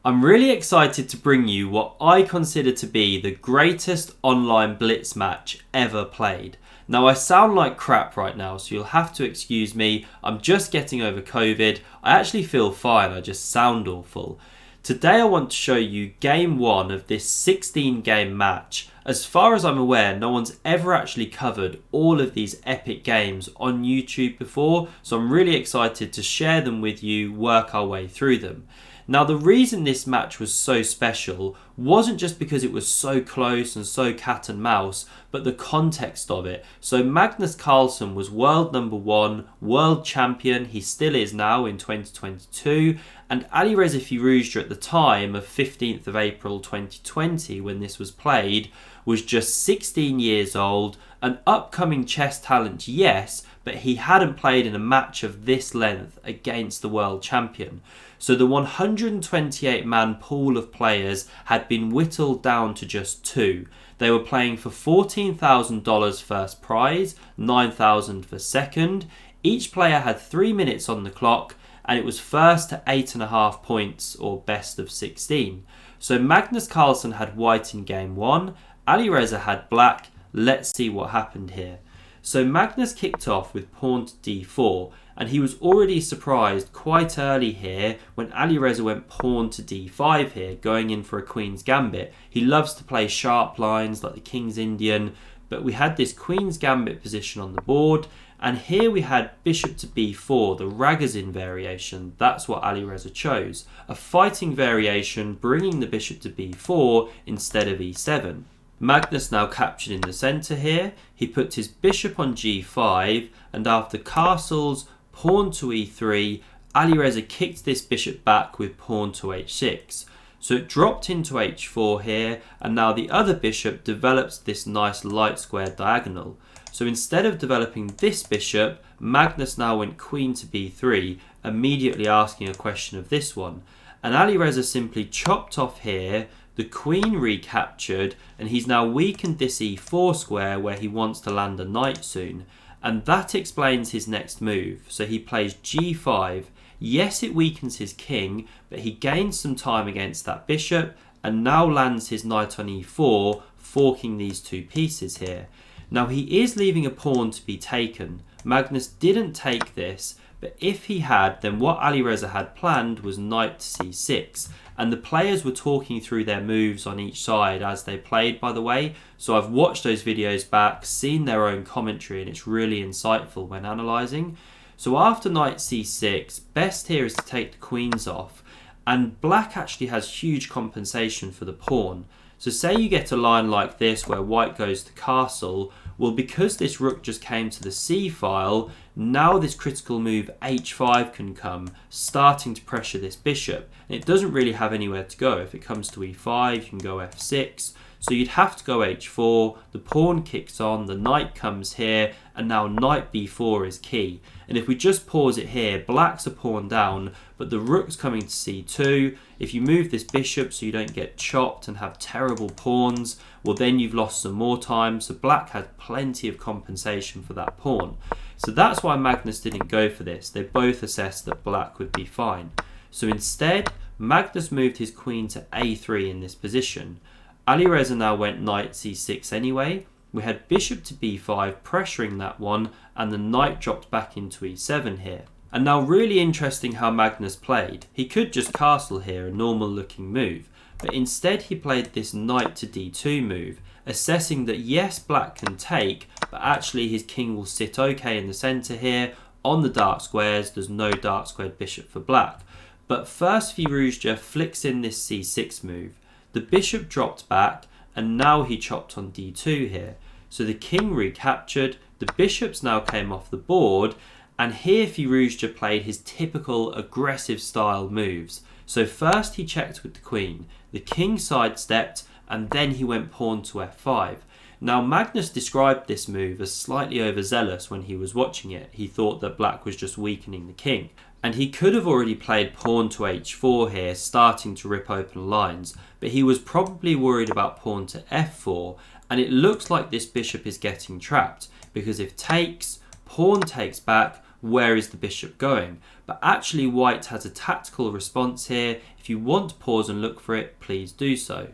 I'm really excited to bring you what I consider to be the greatest online blitz match ever played. Now, I sound like crap right now, so you'll have to excuse me. I'm just getting over COVID. I actually feel fine, I just sound awful. Today I want to show you game 1 of this 16 game match. As far as I'm aware, no one's ever actually covered all of these epic games on YouTube before, so I'm really excited to share them with you, work our way through them. Now, the reason this match was so special wasn't just because it was so close and so cat and mouse, but the context of it. So Magnus Carlsen was world number 1, world champion, he still is now in 2022, and Alireza Firouzja at the time of 15th of April 2020 when this was played was just 16 years old, an upcoming chess talent, yes, but he hadn't played in a match of this length against the world champion. So the 128-man pool of players had been whittled down to just 2. They were playing for $14,000 first prize, $9,000 for second. Each player had 3 minutes on the clock, and it was first to 8.5 points, or best of 16. So Magnus Carlsen had white in game 1, Alireza had black. Let's see what happened here. So Magnus kicked off with pawn to d4, and he was already surprised quite early here when Alireza went pawn to d5 here, going in for a queen's gambit. He loves to play sharp lines like the King's Indian, but we had this queen's gambit position on the board, and here we had bishop to b4, the Ragozin variation. That's what Alireza chose. A fighting variation, bringing the bishop to b4 instead of e7. Magnus now captured in the centre here. He put his bishop on g5, and after castles, pawn to e3, Alireza kicked this bishop back with pawn to h6. So it dropped into h4 here, and now the other bishop develops this nice light square diagonal. So instead of developing this bishop, Magnus now went queen to b3, immediately asking a question of this one. And Alireza simply chopped off here, the queen recaptured, and he's now weakened this e4 square where he wants to land a knight soon. And that explains his next move. So he plays g5. Yes, it weakens his king, but he gains some time against that bishop and now lands his knight on e4, forking these two pieces here. Now he is leaving a pawn to be taken. Magnus didn't take this, but if he had, then what Alireza had planned was knight to c6. And the players were talking through their moves on each side as they played, by the way. So I've watched those videos back, seen their own commentary, and it's really insightful when analysing. So after knight c6, best here is to take the queens off. And black actually has huge compensation for the pawn. So say you get a line like this where white goes to castle. Well, because this rook just came to the c file, now this critical move h5 can come, starting to pressure this bishop. And it doesn't really have anywhere to go. If it comes to e5, you can go f6. So you'd have to go h4, the pawn kicks on, the knight comes here, and now knight b4 is key. And if we just pause it here, black's a pawn down, but the rook's coming to c2. If you move this bishop so you don't get chopped and have terrible pawns, well then you've lost some more time, so black had plenty of compensation for that pawn. So that's why Magnus didn't go for this. They both assessed that black would be fine. So instead, Magnus moved his queen to a3 in this position. Alireza now went knight c6 anyway. We had bishop to b5 pressuring that one, and the knight dropped back into e7 here. And now really interesting how Magnus played. He could just castle here, a normal looking move, but instead he played this knight to d2 move, assessing that yes, black can take, but actually his king will sit okay in the centre here. On the dark squares, there's no dark squared bishop for black. But first Firouzja flicks in this c6 move. The bishop dropped back, and now he chopped on d2 here. So the king recaptured, the bishops now came off the board, and here Firouzja played his typical aggressive style moves. So first he checked with the queen, the king sidestepped, and then he went pawn to f5. Now Magnus described this move as slightly overzealous when he was watching it. He thought that black was just weakening the king. And he could have already played pawn to h4 here, starting to rip open lines, but he was probably worried about pawn to f4, and it looks like this bishop is getting trapped, because if takes, pawn takes back, where is the bishop going? but actually white has a tactical response here. If you want to pause and look for it, please do so.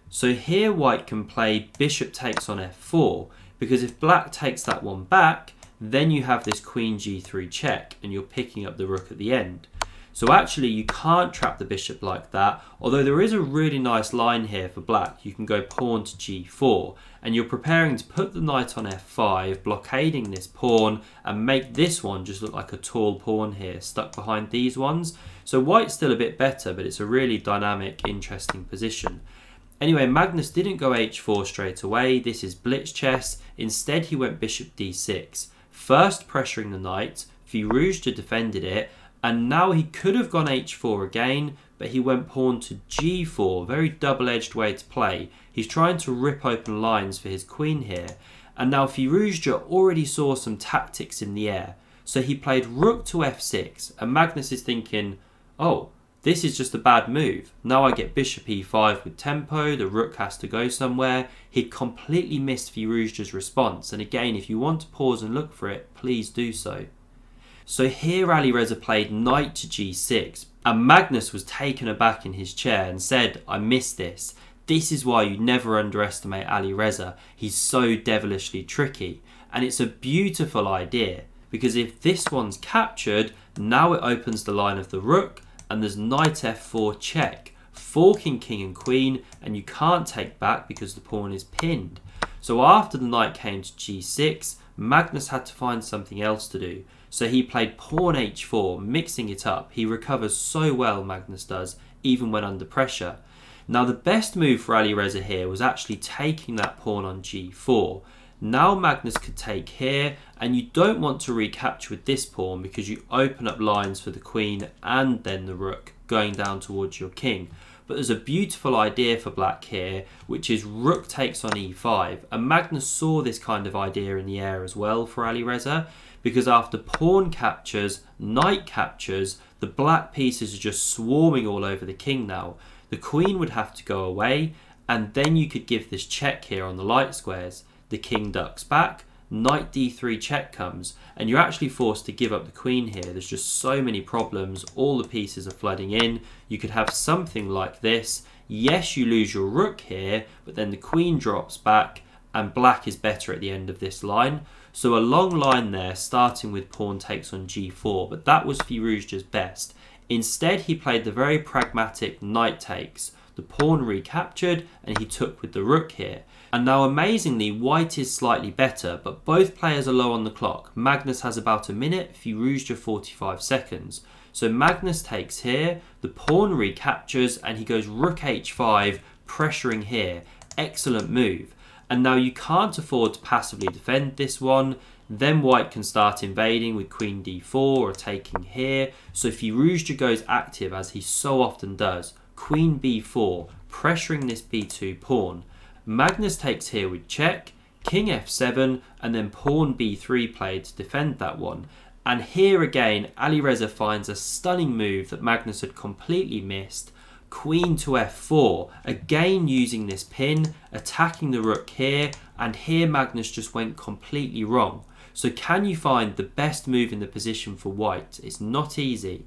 So here white can play bishop takes on f4, because if black takes that one back, then you have this queen g3 check and you're picking up the rook at the end. So actually you can't trap the bishop like that, although there is a really nice line here for black. You can go pawn to g4 and you're preparing to put the knight on f5, blockading this pawn and make this one just look like a tall pawn here, stuck behind these ones. So white's still a bit better, but it's a really dynamic, interesting position. Anyway, Magnus didn't go h4 straight away. This is blitz chess. Instead, he went bishop d6. First pressuring the knight, Firouzja defended it, and now he could have gone h4 again, but he went pawn to g4, very double-edged way to play. He's trying to rip open lines for his queen here. And now Firouzja already saw some tactics in the air. So he played rook to f6, and Magnus is thinking, oh, this is just a bad move. Now I get bishop e5 with tempo, the rook has to go somewhere. He'd completely missed Firouzja's response, and again, if you want to pause and look for it, please do so. So here Alireza played knight to g6, and Magnus was taken aback in his chair and said, I missed this. This is why you never underestimate Alireza. He's so devilishly tricky. And it's a beautiful idea, because if this one's captured, now it opens the line of the rook, and there's knight f4 check, forking king and queen, and you can't take back because the pawn is pinned. So after the knight came to g6, Magnus had to find something else to do. So he played pawn h4, mixing it up. He recovers so well, Magnus does, even when under pressure. Now the best move for Alireza here was actually taking that pawn on g4. Now Magnus could take here, and you don't want to recapture with this pawn because you open up lines for the queen and then the rook going down towards your king. But there's a beautiful idea for black here, which is rook takes on e5, and Magnus saw this kind of idea in the air as well for Alireza, because after pawn captures, knight captures, the black pieces are just swarming all over the king now. The queen would have to go away, and then you could give this check here on the light squares. The king ducks back, knight d3 check comes, and you're actually forced to give up the queen here. There's just so many problems, all the pieces are flooding in. You could have something like this. Yes, you lose your rook here, but then the queen drops back, and black is better at the end of this line. So a long line there, starting with pawn takes on g4, but that was Firouzja's best. Instead, he played the very pragmatic knight takes. The pawn recaptured, and he took with the rook here. And now amazingly, white is slightly better, but both players are low on the clock. Magnus has about a minute, Firouzja 45 seconds. So Magnus takes here, the pawn recaptures, and he goes rook h5, pressuring here. Excellent move. And now you can't afford to passively defend this one. Then white can start invading with queen d4 or taking here. So Firouzja goes active, as he so often does. Queen b4, pressuring this b2 pawn. Magnus takes here with check, king f7, and then pawn b3 played to defend that one. And here again, Alireza finds a stunning move that Magnus had completely missed. Queen to f4, again using this pin, attacking the rook here, and here Magnus just went completely wrong. So can you find the best move in the position for white? It's not easy.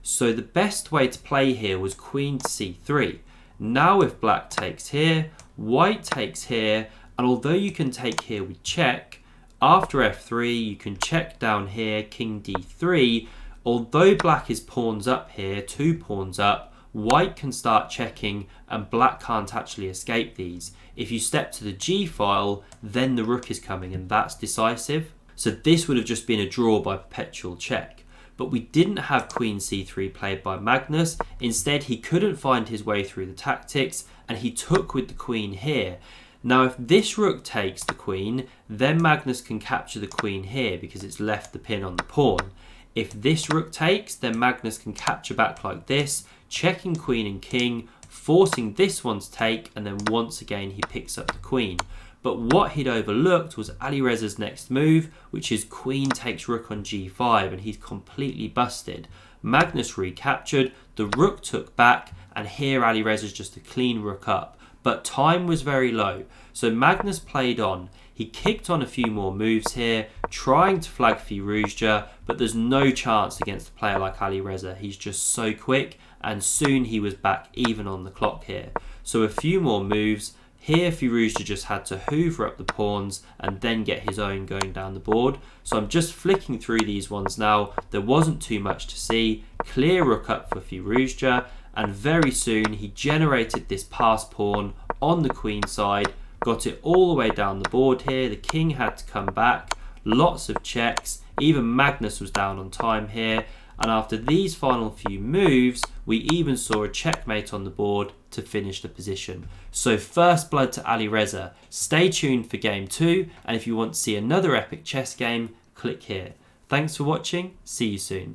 So the best way to play here was queen to c3. Now if black takes here, white takes here, and although you can take here with check, after f3 you can check down here, king d3. Although black is pawns up here, 2 pawns up, white can start checking and black can't actually escape these. If you step to the g file, then the rook is coming, and that's decisive. So this would have just been a draw by perpetual check. But we didn't have queen c3 played by Magnus. Instead, he couldn't find his way through the tactics, and he took with the queen here. Now if this rook takes the queen, then Magnus can capture the queen here because it's left the pin on the pawn. If this rook takes, then Magnus can capture back like this, checking queen and king, forcing this one to take, and then once again he picks up the queen. But what he'd overlooked was Alireza's next move, which is queen takes rook on g5, and he's completely busted. Magnus recaptured, the rook took back, and here Alireza's just a clean rook up. But time was very low, so Magnus played on. He kicked on a few more moves here, trying to flag Firouzja, but there's no chance against a player like Alireza. He's just so quick, and soon he was back even on the clock here. So a few more moves. Here Firouzja just had to hoover up the pawns and then get his own going down the board. So I'm just flicking through these ones now. There wasn't too much to see. Clear rook up for Firouzja, and very soon he generated this pass pawn on the queen side, got it all the way down the board here. The king had to come back, lots of checks, even Magnus was down on time here, and after these final few moves we even saw a checkmate on the board to finish the position. So first blood to Alireza. Stay tuned for game 2, and if you want to see another epic chess game, click here. Thanks for watching, see you soon.